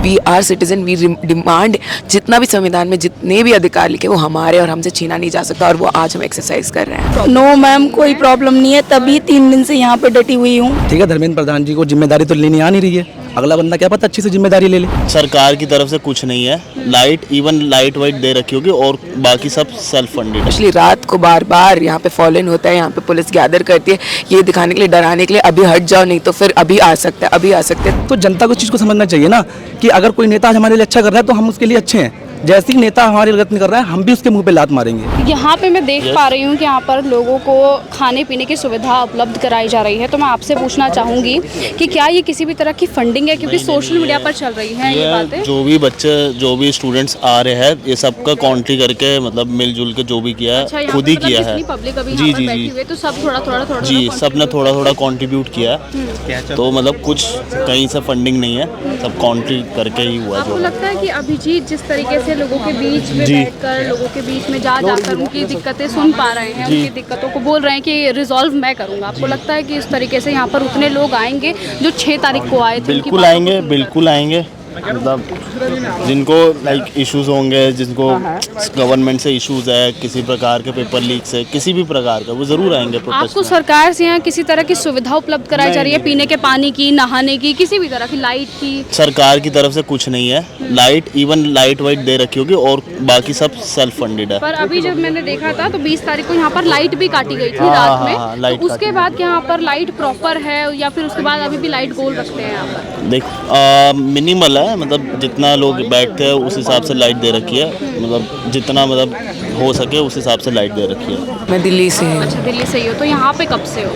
We are citizen, we demand जितना भी संविधान में जितने भी अधिकार लिखे वो हमारे और हमसे छीना नहीं जा सकता, और वो आज हम एक्सरसाइज कर रहे हैं। नो मैम, कोई प्रॉब्लम नहीं है, तभी 3 दिन से यहाँ पे डटी हुई हूँ। ठीक है, धर्मेंद्र प्रधान जी को जिम्मेदारी तो लेनी आ नहीं रही है, अगला बंदा क्या पता अच्छी से जिम्मेदारी ले ले। सरकार की तरफ से कुछ नहीं है, लाइट वाइट दे रखी होगी और बाकी सब सेल्फ फंडेड। एक्चुअली रात को बार बार यहाँ पे फॉलन होता है, यहाँ पे पुलिस गैदर करती है ये दिखाने के लिए, डराने के लिए अभी हट जाओ नहीं तो फिर अभी आ सकता है, अभी आ सकते हैं। तो जनता को इस चीज़ को समझना चाहिए ना कि अगर कोई नेता आज हमारे लिए अच्छा कर रहा है तो हम उसके लिए अच्छे हैं, जैसे ही नेता हमारे लिए गलत नहीं कर रहा है हम भी उसके मुंह पे लात मारेंगे। यहाँ पे मैं देख पा रही हूँ कि यहाँ पर लोगों को खाने पीने की सुविधा उपलब्ध कराई जा रही है, तो मैं आपसे पूछना चाहूँगी कि क्या ये किसी भी तरह की फंडिंग है, क्योंकि सोशल मीडिया पर चल रही है ये बातें। जो भी बच्चे जो भी स्टूडेंट्स आ रहे हैं ये सबका कॉन्ट्री करके मतलब मिलजुल के जो भी किया है खुद ही किया है। पब्लिक अभी जी यहाँ पर जी बैठी जी हुई है, तो सब थोड़ा जी सब ने थोड़ा कंट्रीब्यूट किया है, तो मतलब कुछ कहीं से फंडिंग नहीं है, सब कॉन्ट्री करके ही हुआ। आपको लगता है कि अभिजीत जिस तरीके से लोगों के बीच में बैठकर लोगों के बीच में जाकर उनकी दिक्कतें सुन पा रहे हैं, उनकी दिक्कतों को बोल रहे हैं कि रिजॉल्व मैं करूंगा, आपको लगता है कि इस तरीके से यहाँ पर उतने लोग आएंगे जो 6 तारीख को आए थे? बिल्कुल आएंगे मतलब जिनको लाइक इश्यूज होंगे, जिनको गवर्नमेंट से इश्यूज है, किसी प्रकार के पेपर लीक से, किसी भी प्रकार का, वो जरूर आएंगे प्रोटेस्ट आपको में। सरकार से यहाँ किसी तरह की सुविधा उपलब्ध कराई जा रही है, पीने के पानी की, नहाने की, किसी भी तरह की, लाइट की? सरकार की तरफ से कुछ नहीं है, लाइट वाइट दे रखी होगी और बाकी सब सेल्फ फंडेड है। पर अभी जब मैंने देखा था तो 20 तारीख को यहाँ पर लाइट भी काटी गई थी रात में, लाइट तो उसके बाद यहाँ पर लाइट प्रॉपर है या फिर उसके बाद अभी भी लाइट गोल रखते हैं यहाँ पर? देख मिनिमल है, मतलब जितना लोग बैठते हैं उस हिसाब से लाइट दे रखी है, मतलब जितना मतलब हो सके उस हिसाब से लाइट दे रखी है। मैं दिल्ली से हूँ। अच्छा, दिल्ली से ही हो, तो यहाँ पे कब से हो?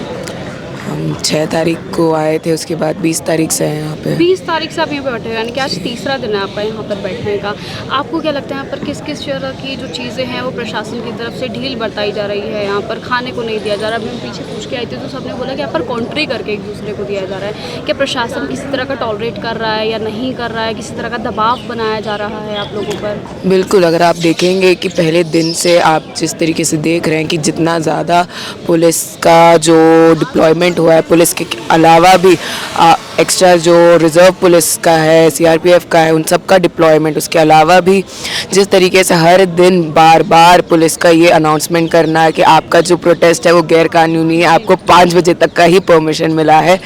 हम 6 तारीख को आए थे, उसके बाद 20 तारीख से हैं यहाँ पे। 20 तारीख से आप यहाँ पे बैठे हो, यानी कि आज तीसरा दिन है आपका यहाँ पर बैठने का। आपको क्या लगता है यहाँ पर किस किस तरह की जो चीज़ें हैं वो प्रशासन की तरफ से ढील बरताई जा रही है? यहाँ पर खाने को नहीं दिया जा रहा। अभी हम पीछे पूछ के आए थे तो सबने बोला कि यहाँ पर कॉन्ट्री करके एक दूसरे को दिया जा रहा है। क्या प्रशासन किसी तरह का टॉलरेट कर रहा है या नहीं कर रहा है? किसी तरह का दबाव बनाया जा रहा है आप लोगों पर? बिल्कुल, अगर आप देखेंगे कि पहले दिन से आप जिस तरीके से देख रहे हैं कि जितना ज़्यादा पुलिस का जो डिप्लॉयमेंट हुआ है, पुलिस के अलावा भी एक्स्ट्रा जो रिज़र्व पुलिस का है, सीआरपीएफ का है, उन सब का डिप्लॉयमेंट, उसके अलावा भी जिस तरीके से हर दिन बार बार पुलिस का ये अनाउंसमेंट करना है कि आपका जो प्रोटेस्ट है वो गैर कानूनी है, आपको 5 बजे तक का ही परमिशन मिला है।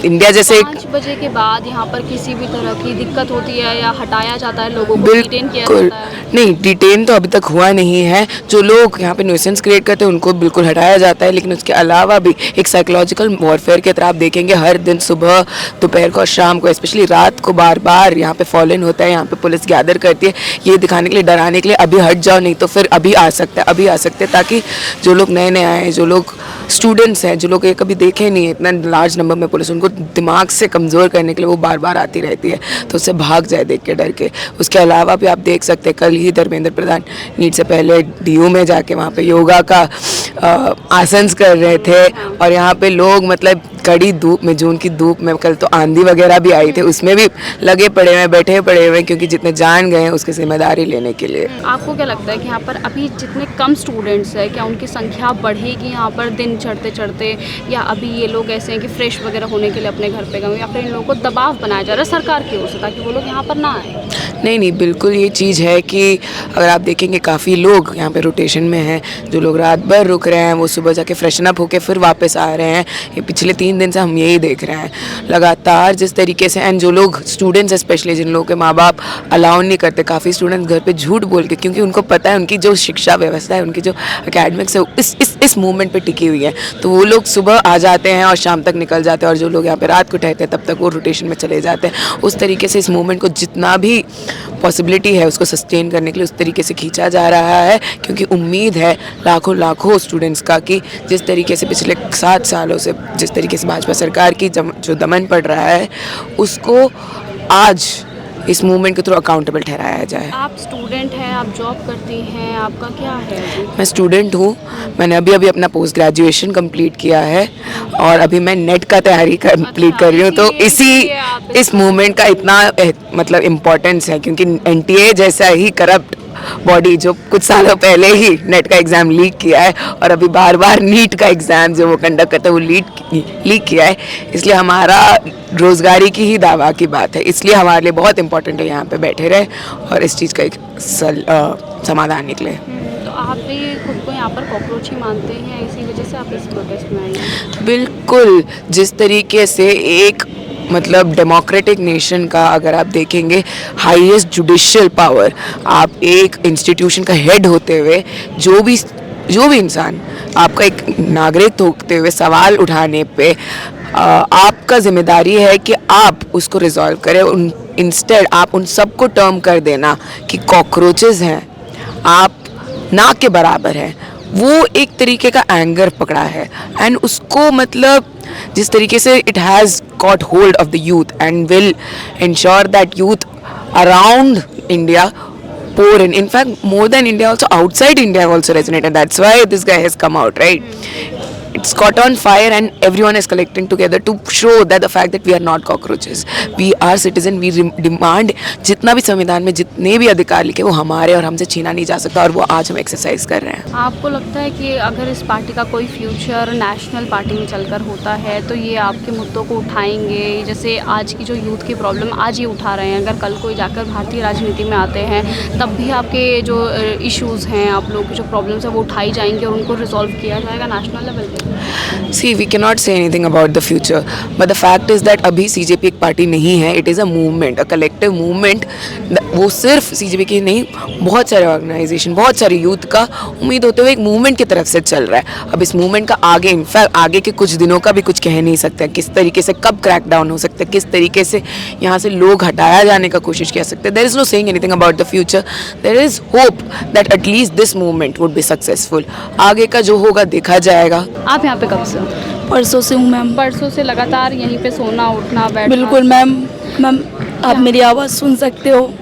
इंडिया जैसे 5 बजे के बाद यहाँ पर किसी भी तरह की दिक्कत होती है या हटाया जाता है लोगों को, डिटेन किया जाता है? नहीं, डिटेन तो अभी तक हुआ नहीं है। जो लोग यहाँ पे न्यूसेंस क्रिएट करते हैं उनको बिल्कुल हटाया जाता है, लेकिन उसके अलावा भी एक साइकोलॉजिकल वॉरफेयर की तरह आप देखेंगे हर दिन सुबह, दोपहर को और शाम को, स्पेशली रात को बार बार यहाँ पे फॉलन होता है, यहाँ पे पुलिस गैदर करती है ये दिखाने के लिए, डराने के लिए अभी हट जाओ नहीं तो फिर अभी आ सकता है, अभी आ सकते हैं, ताकि जो लोग नए नए आए हैं, जो लोग स्टूडेंट्स हैं, जो लोग ये कभी देखे नहीं है इतना लार्ज नंबर में पुलिस, उनको दिमाग से कमज़ोर करने के लिए वो बार बार आती रहती है, तो उससे भाग जाए देख के, डर के। उसके अलावा भी आप देख सकते हैं कल ही धर्मेंद्र प्रधान नीट से पहले डीयू में जाके वहाँ पे योगा का आसन कर रहे थे, और यहाँ पे लोग मतलब कड़ी धूप में, जून की धूप में, कल तो आंधी वगैरह भी आई थी, उसमें भी लगे पड़े हुए, बैठे पड़े हुए, क्योंकि जितने जान गए हैं उसकी जिम्मेदारी लेने के लिए। आपको क्या लगता है कि यहाँ पर अभी जितने कम स्टूडेंट्स हैं, क्या उनकी संख्या बढ़ेगी यहाँ पर दिन चढ़ते चढ़ते, या अभी ये लोग ऐसे हैं कि फ्रेश वगैरह होने के लिए अपने घर पे गए, या फिर इन लोगों को दबाव बनाया जा रहा है सरकार की ओर से ताकि वो लोग यहाँ पर ना आए? नहीं, बिल्कुल ये चीज़ है कि अगर आप देखेंगे काफ़ी लोग यहाँ पे रोटेशन में हैं, जो लोग रात भर रुक रहे हैं वो सुबह जाके फ्रेशन अप होके फिर वापस आ रहे हैं। ये पिछले 3 दिन से हम यही देख रहे हैं लगातार जिस तरीके से। एंड जो लोग स्टूडेंट्स स्पेशली, जिन लोगों के माँ बाप अलाउ नहीं करते, काफ़ी स्टूडेंट्स घर पे झूठ बोल के, क्योंकि उनको पता है उनकी जो शिक्षा व्यवस्था है, उनकी जो एकेडमिक्स है इस मूवमेंट पे टिकी हुई है, तो वो लोग सुबह आ जाते हैं और शाम तक निकल जाते हैं, और जो लोग यहाँ पे रात को ठहरते हैं तब तक वो रोटेशन में चले जाते हैं। उस तरीके से इस मूवमेंट को जितना भी पॉसिबिलिटी है उसको सस्टेन करने के लिए उस तरीके से खींचा जा रहा है, क्योंकि उम्मीद है लाखों स्टूडेंट्स का कि जिस तरीके से पिछले 7 सालों से जिस तरीके से भाजपा सरकार की जो दमन पड़ रहा है उसको आज इस मूवमेंट के थ्रू अकाउंटेबल ठहराया जाए। आप स्टूडेंट हैं, आप जॉब करती हैं, आपका क्या है? मैं स्टूडेंट हूँ, मैंने अभी अपना पोस्ट ग्रेजुएशन कंप्लीट किया है और अभी मैं नेट का तैयारी कंप्लीट कर रही हूँ, तो इस मूवमेंट का इतना मतलब इम्पोर्टेंस है, क्योंकि एनटीए जैसा ही करप्ट बॉडी जो कुछ सालों पहले ही नेट का एग्ज़ाम लीक किया है और अभी बार बार नीट का एग्ज़ाम जो वो कंडक्ट करता है वो लीक किया है, इसलिए हमारा रोज़गारी की ही दावा की बात है, इसलिए हमारे लिए बहुत इंपॉर्टेंट है यहाँ पे बैठे रहे और इस चीज़ का एक समाधान निकले। तो आप भी खुद को यहाँ पर कॉकरोच ही मानते हैं, इसी वजह से आप इस प्रोटेस्ट में आए हैं? बिल्कुल, जिस तरीके से एक मतलब डेमोक्रेटिक नेशन का अगर आप देखेंगे हाईएस्ट जुडिशियल पावर, आप एक इंस्टीट्यूशन का हेड होते हुए जो भी इंसान आपका एक नागरिक होते हुए सवाल उठाने पे आपका जिम्मेदारी है कि आप उसको रिजॉल्व करें। इंस्टेड आप उन सबको टर्म कर देना कि कॉकरोचेस हैं, आप ना के बराबर है, वो एक तरीके का एंगर पकड़ा है। एंड उसको मतलब जिस तरीके से it has got hold of the youth and will ensure that youth around India pour in fact more than India also outside India have also resonated. That's why this guy has come out, right? It's caught on fire and everyone is collecting together to show that the fact that we are not cockroaches, we are citizen, we demand जितना भी संविधान में जितने भी अधिकार लिखे वो हमारे और हमसे छीना नहीं जा सकता, और वो आज हम एक्सरसाइज कर रहे हैं। आपको लगता है कि अगर इस पार्टी का कोई फ्यूचर नेशनल पार्टी में चलकर होता है तो ये आपके मुद्दों को उठाएंगे? जैसे आज की जो यूथ की प्रॉब्लम आज ये उठा रहे हैं, अगर कल कोई जाकर भारतीय राजनीति में आते हैं तब भी आपके जो इश्यूज़ हैं, आप लोग की जो प्रॉब्लम्स हैं वो उठाई जाएंगी और उनको रिजॉल्व किया जाएगा नेशनल लेवल पे? See, we cannot say anything about the future, but the fact is that अभी CJP एक पार्टी नहीं है, it is a movement, a collective movement। वो सिर्फ CJP की नहीं, बहुत सारे ऑर्गेनाइजेशन, बहुत सारे यूथ का उम्मीद होते हुए एक मूवमेंट की तरफ से चल रहा है। अब इस मूवमेंट का आगे इनफैक्ट आगे के कुछ दिनों का भी कुछ कह नहीं सकते, किस तरीके से कब क्रैक डाउन हो सकता है, किस तरीके से यहाँ से लोग हटाया जाने का कोशिश कर सकते हैं। There is no saying anything about the future, there is hope that at least this movement would be successful. आगे का जो होगा देखा जाएगा। आप यहाँ पे कब से हो? परसों से हूँ मैम। परसों से लगातार यहीं पे सोना उठना बैठना? बिल्कुल मैम। मैम आप मेरी आवाज़ सुन सकते हो,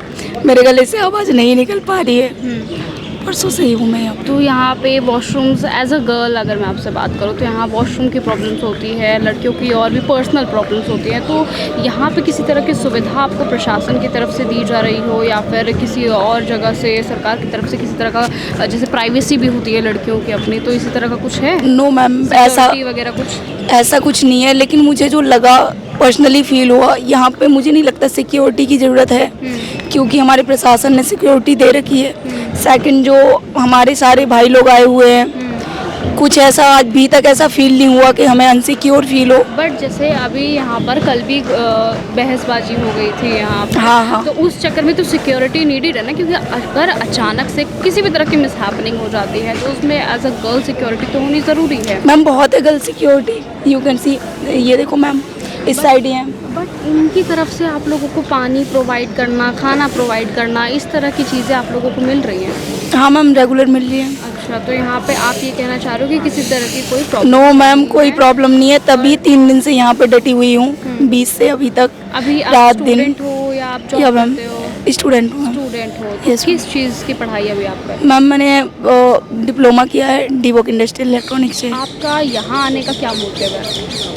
मेरे गले से आवाज़ नहीं निकल पा रही है, परसों से ही हूँ मैं यहाँ। तो यहाँ पे वॉशरूम्स एज अ गर्ल अगर मैं आपसे बात करूँ तो यहाँ वॉशरूम की प्रॉब्लम्स होती है, लड़कियों की और भी पर्सनल प्रॉब्लम्स होती हैं, तो यहाँ पे किसी तरह की सुविधा आपको प्रशासन की तरफ से दी जा रही हो या फिर किसी और जगह से सरकार की तरफ से किसी तरह का, जैसे प्राइवेसी भी होती है लड़कियों की अपनी, तो इसी तरह का कुछ है? नो मैम, ऐसा वगैरह कुछ ऐसा कुछ नहीं है, लेकिन मुझे जो लगा पर्सनली फील हुआ, यहाँ पे मुझे नहीं लगता सिक्योरिटी की ज़रूरत है, क्योंकि हमारे प्रशासन ने सिक्योरिटी दे रखी है। सेकंड, जो हमारे सारे भाई लोग आए हुए हैं, कुछ ऐसा आज भी तक ऐसा फील नहीं हुआ कि हमें अनसिक्योर फील हो। बट जैसे अभी यहाँ पर कल भी बहसबाजी हो गई थी यहाँ पर, हाँ। तो उस चक्कर में तो सिक्योरिटी नीडेड है ना, क्योंकि अगर अचानक से किसी भी तरह की मिसहैपनिंग हो जाती है तो उसमें एज अ गर्ल सिक्योरिटी तो होनी ज़रूरी है। मैम बहुत है girl security, you can see, ये देखो मैम इस साइड ही हैं। बट इनकी तरफ से आप लोगों को पानी प्रोवाइड करना, खाना प्रोवाइड करना, इस तरह की चीज़ें आप लोगों को मिल रही हैं? हाँ मैम, रेगुलर मिल रही है। अच्छा, तो यहाँ पे आप ये कहना चाह रहे हो कि किसी तरह की कोई प्रॉब्लम? नो मैम, कोई प्रॉब्लम नहीं है, तभी 3 दिन से यहाँ पे डटी हुई हूँ, 20 से अभी तक। अभी आप रात दिन स्टूडेंट हो या आप जॉब या मैम करते हो? स्टूडेंट हूँ। स्टूडेंट हो तो Yes, किस चीज़ की पढ़ाई अभी आप कर? मैम मैंने डिप्लोमा किया है डीवोक इंडस्ट्रियल इलेक्ट्रॉनिक्स से। आपका यहाँ आने का क्या मोटिव है?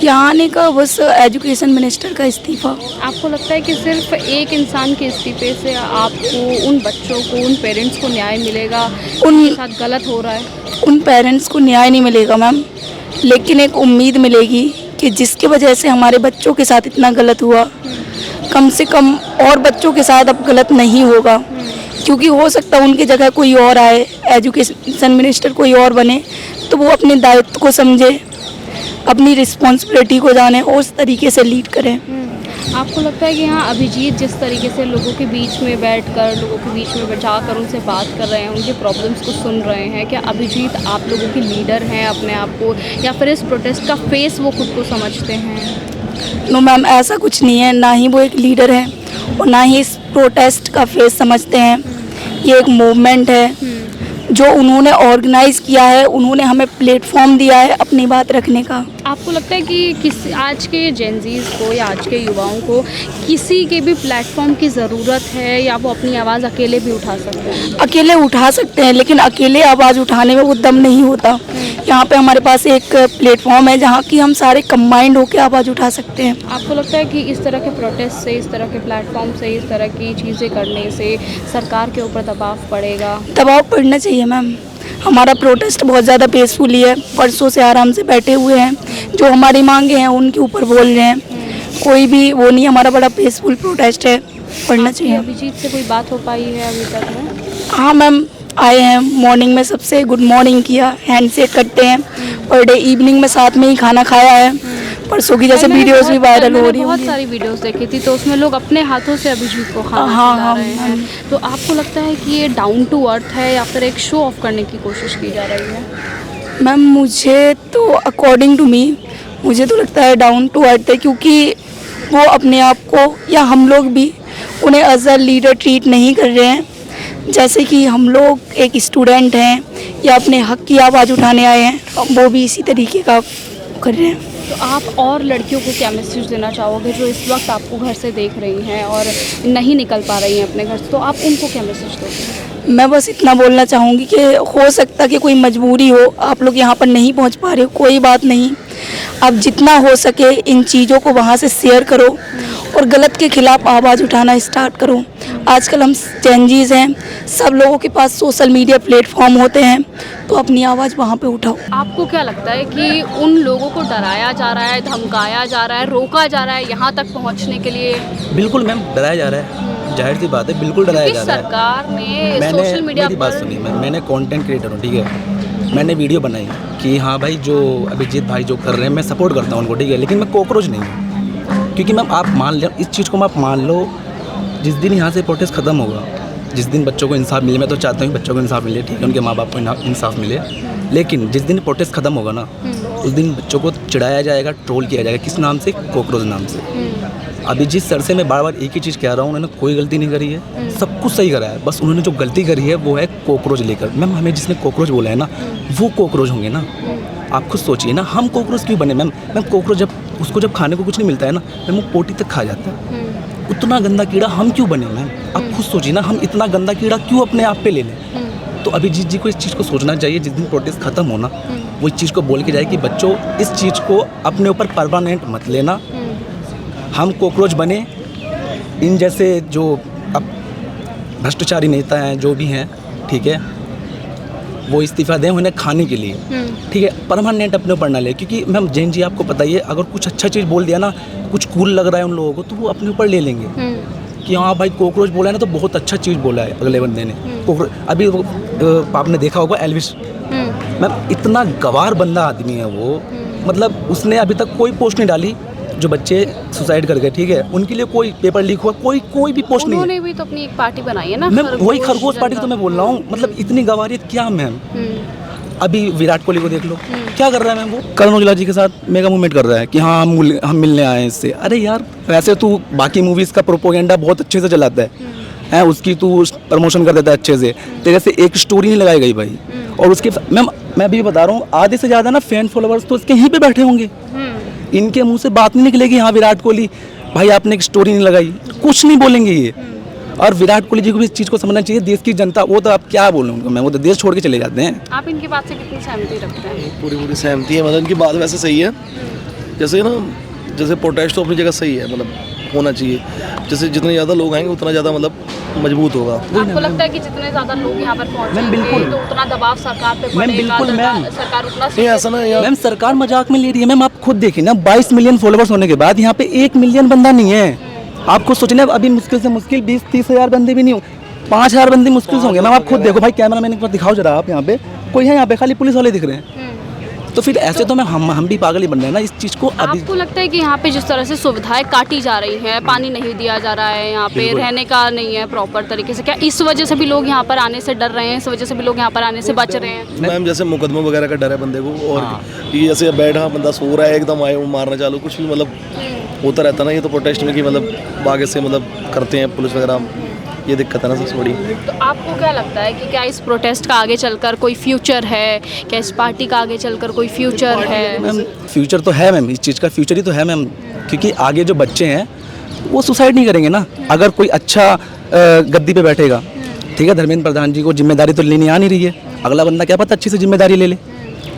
यहाँ आने का बस एजुकेशन मिनिस्टर का इस्तीफ़ा। आपको लगता है कि सिर्फ एक इंसान के इस्तीफे से आपको उन बच्चों को, उन पेरेंट्स को न्याय मिलेगा उनके साथ गलत हो रहा है? उन पेरेंट्स को न्याय नहीं मिलेगा मैम, लेकिन एक उम्मीद मिलेगी कि जिसकी वजह से हमारे बच्चों के साथ इतना गलत हुआ, कम से कम और बच्चों के साथ अब गलत नहीं होगा, क्योंकि हो सकता है उनकी जगह कोई और आए, एजुकेशन मिनिस्टर कोई और बने, तो वो अपने दायित्व को समझे, अपनी रिस्पॉन्सिबिलिटी को जाने और उस तरीके से लीड करें। आपको लगता है कि हाँ, अभिजीत जिस तरीके से लोगों के बीच में बैठकर, लोगों के बीच में बैठाकर उनसे बात कर रहे हैं, उनके प्रॉब्लम्स को सुन रहे हैं, क्या अभिजीत आप लोगों के लीडर हैं अपने आप को, या फिर इस प्रोटेस्ट का फेस वो खुद को समझते हैं? नो मैम, ऐसा कुछ नहीं है, ना ही वो एक लीडर है और ना ही इस प्रोटेस्ट का फेस समझते हैं। ये एक मूवमेंट है जो उन्होंने ऑर्गेनाइज़ किया है, उन्होंने हमें प्लेटफॉर्म दिया है अपनी बात रखने का। आपको लगता है कि आज के जेनजीज को या आज के युवाओं को किसी के भी प्लेटफॉर्म की ज़रूरत है, या वो अपनी आवाज़ अकेले भी उठा सकते हैं? अकेले उठा सकते हैं, लेकिन अकेले आवाज़ उठाने में वो दम नहीं होता। यहाँ पे हमारे पास एक प्लेटफॉर्म है जहाँ की हम सारे कंबाइंड होकर आवाज़ उठा सकते हैं। आपको लगता है कि इस तरह के प्रोटेस्ट से, इस तरह के प्लेटफॉर्म से, इस तरह की चीज़ें करने से सरकार के ऊपर दबाव पड़ेगा? दबाव पड़ना चाहिए मैम। हमारा प्रोटेस्ट बहुत ज़्यादा पीसफुली है, परसों से आराम से बैठे हुए हैं, जो हमारी मांगे हैं उनके ऊपर बोल रहे हैं, कोई भी वो नहीं, हमारा बड़ा पीसफुल प्रोटेस्ट है, पढ़ना चाहिए। अभिजीत से कोई बात हो पाई है अभी तक में? हाँ मैम, आए हैं, मॉर्निंग में सबसे गुड मॉर्निंग किया, हैंडशेक करते हैं पर डे, इवनिंग में साथ में ही खाना खाया है। परसों की जैसे वीडियोस भी वायरल हो रही बहुत हैं। सारी वीडियोस देखी थी, तो उसमें लोग अपने हाथों से अभिजीत को खाना खिला रहे हैं। तो आपको लगता है कि ये डाउन टू अर्थ है या फिर एक शो ऑफ करने की कोशिश की जा रही है? मैम मुझे तो अकॉर्डिंग टू मी मुझे तो लगता है डाउन टू अर्थ है, क्योंकि वो अपने आप को या हम लोग भी उन्हें एज अ लीडर ट्रीट नहीं कर रहे हैं। जैसे कि हम लोग एक स्टूडेंट हैं या अपने हक की आवाज़ उठाने आए हैं, वो भी इसी तरीके का कर रहे हैं। तो आप और लड़कियों को क्या मैसेज देना चाहोगे जो इस वक्त आपको घर से देख रही हैं और नहीं निकल पा रही हैं अपने घर से, तो आप उनको क्या मैसेज दोगे? मैं बस इतना बोलना चाहूँगी कि हो सकता कि कोई मजबूरी हो, आप लोग यहाँ पर नहीं पहुँच पा रहे हो, कोई बात नहीं, आप जितना हो सके इन चीज़ों को वहाँ से शेयर करो और गलत के खिलाफ आवाज़ उठाना स्टार्ट करो। आजकल हम जेनजीज हैं, सब लोगों के पास सोशल मीडिया प्लेटफॉर्म होते हैं, तो अपनी आवाज़ वहाँ पे उठाओ। आपको क्या लगता है कि उन लोगों को डराया जा रहा है, धमकाया जा रहा है, रोका जा रहा है यहाँ तक पहुँचने के लिए? बिल्कुल मैम, डराया जा रहा है, जाहिर सी बात है, बिल्कुल डराया जा रहा है। सरकार ने सोशल मीडिया मेरी बात सुनिए, मैंने कंटेंट क्रिएटर हूँ, ठीक है, मैंने वीडियो बनाई कि हाँ भाई जो अभिजीत भाई जो कर रहे हैं मैं सपोर्ट करता हूँ उनको, ठीक है, लेकिन मैं कॉकरोच नहीं हूँ। क्योंकि मैम आप मान लो इस चीज़ को, मैं आप मान लो जिस दिन यहाँ से प्रोटेस्ट ख़त्म होगा, जिस दिन बच्चों को इंसाफ मिले, मैं तो चाहता हूँ बच्चों को इंसाफ मिले, ठीक है, उनके माँ बाप को इंसाफ मिले, लेकिन जिस दिन प्रोटेस्ट ख़त्म होगा ना, उस दिन बच्चों को चिढ़ाया जाएगा, ट्रोल किया जाएगा, किस नाम से? कॉकरोच नाम से। अभिजीत सर से मैं बार बार एक ही चीज़ कह रहा हूँ, उन्होंने कोई गलती नहीं करी है, सब कुछ सही करा है, बस उन्होंने जो गलती करी है वो है कॉकरोच लेकर। मैम हमें जिसने कॉकरोच बोला है ना, वो कॉकरोच होंगे ना, आप खुद सोचिए ना, हम कॉकरोच क्यों बने? मैम कॉकरोच जब उसको जब खाने को कुछ नहीं मिलता है ना, मैम वो पोटी तक खा जाता है, उतना गंदा कीड़ा हम क्यों बने? मैम आप खुद सोचिए ना, हम इतना गंदा कीड़ा क्यों अपने आप पे ले लें? तो अभिजीत जी को इस चीज़ को सोचना चाहिए, जिस दिन प्रोटेस्ट खत्म होना वो इस चीज़ को बोल के जाए कि बच्चों इस चीज़ को अपने ऊपर परमानेंट मत लेना, हम कॉकरोच बने, इन जैसे जो अब भ्रष्टाचारी नेता हैं जो भी हैं, ठीक है, वो इस्तीफ़ा दें उन्हें खाने के लिए, ठीक है, परमानेंट अपने ऊपर ना ले। क्योंकि मैम जैन जी आपको पता ही है, अगर कुछ अच्छा चीज़ बोल दिया ना, कुछ कूल लग रहा है उन लोगों को, तो वो अपने ऊपर ले लेंगे कि हाँ भाई कॉकरोच बोला है ना, तो बहुत अच्छा चीज़ बोला है अगले बंदे ने। कॉकरोच अभी आपने देखा होगा एल्विस, मैम इतना गवार बंदा आदमी है वो, मतलब उसने अभी तक कोई पोस्ट नहीं डाली जो बच्चे सुसाइड कर गए, ठीक है, उनके लिए कोई पेपर लीक हुआ, कोई भी पोस्ट नहीं है। उन्होंने भी तो अपनी एक पार्टी बनाई है ना, मैम वही खरगोश पार्टी तो मैं बोल रहा हूँ, मतलब इतनी गवारियत क्या मैम? अभी विराट कोहली को देख लो, क्या कर रहा है मैम, वो करण औजला जी के साथ मेगा मूवमेंट कर रहा है कि हाँ हम मिलने आए हैं इससे। अरे यार वैसे तू बाकी मूवीज़ का प्रोपोगेंडा बहुत अच्छे से चलाता है, उसकी तू प्रमोशन कर देता है अच्छे से, तेरे से एक स्टोरी नहीं लगाई गई भाई। और उसके मैम मैं भी बता रहा हूँ, आधे से ज़्यादा ना फैन फॉलोअर्स तो उसके यहीं पे बैठे होंगे, इनके मुंह से बात नहीं निकलेगी हाँ विराट कोहली भाई आपने एक स्टोरी नहीं लगाई, कुछ नहीं बोलेंगे ये। और विराट कोहली जी को भी इस चीज़ को समझना चाहिए, देश की जनता, वो तो आप क्या बोलूँ उनको मैं, वो तो देश छोड़ के चले जाते हैं। आप इनकी बात से कितनी सहमति रखते हैं? पूरी सहमति है, मतलब इनकी बात वैसे सही है, जैसे ना जैसे प्रोटेस्ट तो अपनी जगह सही है, मतलब होना चाहिए, जैसे जितने ज़्यादा लोग आएंगे उतना ज़्यादा मतलब मजबूत होगा। आपको लगता है कि जितने ज़्यादा लोग यहाँ पर पहुँचेंगे तो उतना दबाव सरकार पे पड़ेगा, सरकार उतना नहीं ऐसा ना यार, मैम सरकार मजाक में ले रही है। मैम आप खुद देखिए ना, 22 मिलियन फॉलोअर्स होने के बाद यहाँ पे 1 मिलियन बंदा नहीं है। आप खुद सोचिए, अभी मुश्किल से मुश्किल 20-30 हज़ार बंदे भी नहीं हो, 5,000 बंदे मुश्किल से होंगे। मैम आप खुद देखो भाई, कैमरा मैन एक बार दिखाओ जरा, आप यहाँ पे कोई है यहाँ पे, खाली पुलिस वाले दिख रहे हैं, तो फिर ऐसे तो मैं हम भी पागल ही बन रहे हैं ना इस चीज़ को। अभी आपको लगता है कि यहाँ पे जिस तरह से सुविधाएं काटी जा रही हैं, पानी नहीं दिया जा रहा है, यहाँ पे रहने का नहीं है प्रॉपर तरीके से, क्या इस वजह से भी लोग यहाँ पर आने से डर रहे हैं, इस वजह से भी लोग यहाँ पर आने से बच रहे हैं? मैम जैसे मुकदमा वगैरह का डर है बंदे को, और ये जैसे बैठा बंदा सो रहा है एकदम आए वो मारना चालू, कुछ भी मतलब होता रहता ना, ये तो प्रोटेस्ट में कि मतलब आगे से मतलब करते हैं पुलिस वगैरह, ये दिक्कत है ना सबसे बड़ी। तो आपको क्या लगता है कि क्या इस प्रोटेस्ट का आगे चलकर कोई फ्यूचर है, क्या इस पार्टी का आगे चलकर कोई फ्यूचर है? मैम फ्यूचर तो है मैम, इस चीज़ का फ्यूचर ही तो है मैम, क्योंकि आगे जो बच्चे हैं वो सुसाइड नहीं करेंगे ना। अगर कोई अच्छा गद्दी पे बैठेगा, ठीक है, धर्मेंद्र प्रधान जी को जिम्मेदारी तो लेनी आ नहीं रही है, अगला बंदा क्या पता अच्छी से जिम्मेदारी ले ले।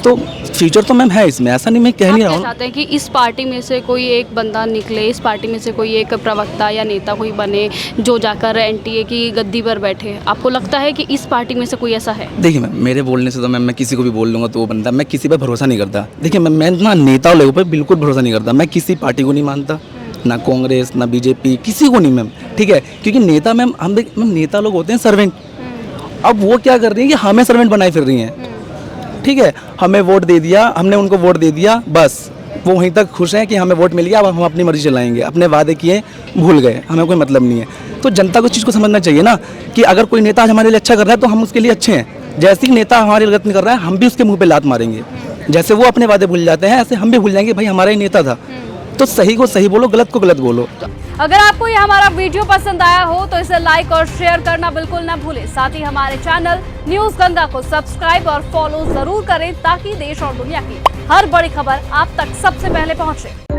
तो फ्यूचर तो मैम है इसमें, ऐसा नहीं मैं कह नहीं रहा आप हूँ। चाहते हैं कि इस पार्टी में से कोई एक बंदा निकले, इस पार्टी में से कोई एक प्रवक्ता या नेता कोई बने जो जाकर एनटीए की गद्दी पर बैठे? आपको लगता है कि इस पार्टी में से कोई ऐसा है? देखिए मैम, मेरे बोलने से तो मैम मैं किसी को भी बोल लूँगा तो वो बंदा, मैं किसी पर भरोसा नहीं करता। देखिए मैं ना नेता लोगों पर बिल्कुल भरोसा नहीं करता, मैं किसी पार्टी को नहीं मानता, ना कांग्रेस ना बीजेपी, किसी को नहीं मैम, ठीक है। क्योंकि नेता मैम हम मैम नेता लोग होते हैं सर्वेंट। अब वो क्या कर रही हैं कि हमें सर्वेंट बनाए फिर रही हैं, ठीक है। हमें वोट दे दिया, हमने उनको वोट दे दिया, बस वो वहीं तक खुश हैं कि हमें वोट मिल गया, अब हम अपनी मर्जी चलाएंगे, अपने वादे किए भूल गए, हमें कोई मतलब नहीं है। तो जनता को इस चीज़ को समझना चाहिए ना कि अगर कोई नेता आज हमारे लिए अच्छा कर रहा है तो हम उसके लिए अच्छे हैं। जैसे ही नेता हमारे लिए गलत नहीं कर रहा है, हम भी उसके मुँह पर लात मारेंगे। जैसे वो अपने वादे भूल जाते हैं, ऐसे हम भी भूल जाएंगे भाई हमारा ही नेता था। तो सही को सही बोलो, गलत को गलत बोलो। अगर आपको ये हमारा वीडियो पसंद आया हो तो इसे लाइक और शेयर करना बिल्कुल ना भूलें। साथ ही हमारे चैनल न्यूज़ गंगा को सब्सक्राइब और फॉलो जरूर करें ताकि देश और दुनिया की हर बड़ी खबर आप तक सबसे पहले पहुंचे।